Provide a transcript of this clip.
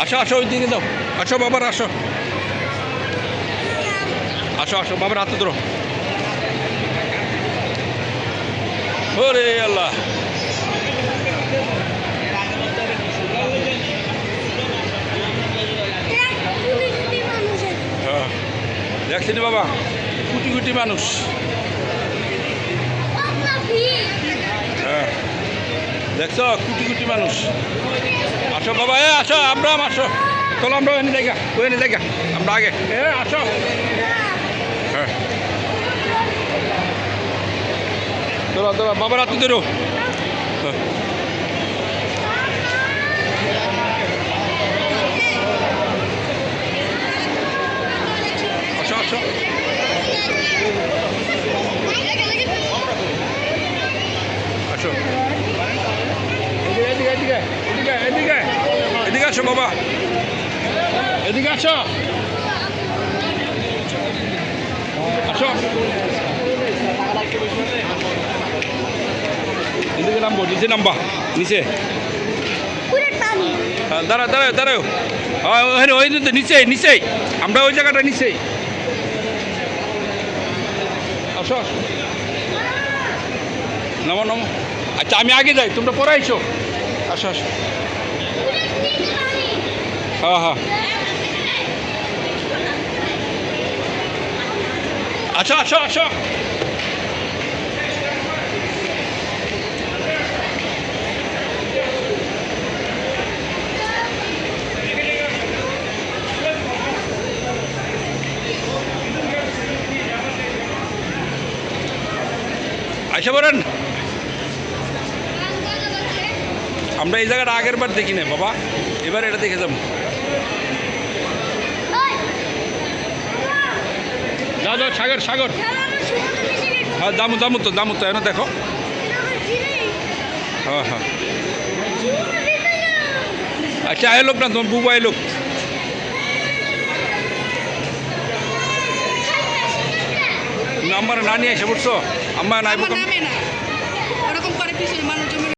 আসো আসো ওই দিকে যাও, আসো বাবার আসো, আসো আসো বাবার হাতে ধরো। ওরে আল্লাহ, হ্যাঁ দেখছিনি বাবা, কোটি কোটি মানুষ। হ্যাঁ দেখছো, কোটি কোটি মানুষ। আসো বাবা, আসো আমরা আসো, চলো আমরা এনে দেখা, ওই এনে দেখা, আমরা আগে আসো। হ্যাঁ চলো চলো বাবার হাতে ধরো। হ্যাঁ আসো আসো, আসো এদিকে এদিকে এদিকে এদিকে এদিকে আসো বাবা, এদিকে আসো, আসো এদিকে নামবো, নিচে নামবা, নিচে দাঁড়াও দাঁড়াও দাঁড়াও, ওই তো নিচে নিচে, আমরা ওই জায়গাটা নিচে। আসো আসো, নামো নামো। আচ্ছা আমি আগে যাই, তোমরা পরে আইসো। আসো আসো, হ্যাঁ হ্যাঁ আসো আসো আসো। আইসা পড়েন, আমরা এই জায়গাটা আগের বার দেখি না বাবা, এবার এটা দেখে যাবো। যাও যাও, সাগর সাগর, হ্যাঁ দামু দামু তো দামু তো, এনে দেখো। হ্যাঁ হ্যাঁ আচ্ছা, আয় লোক না তোমার বুবু আয় লোক। নাম্বার না নিয়ে এসে পড়ছো, আমার নাই নামে না ওরকম করে পিছনে মানুষ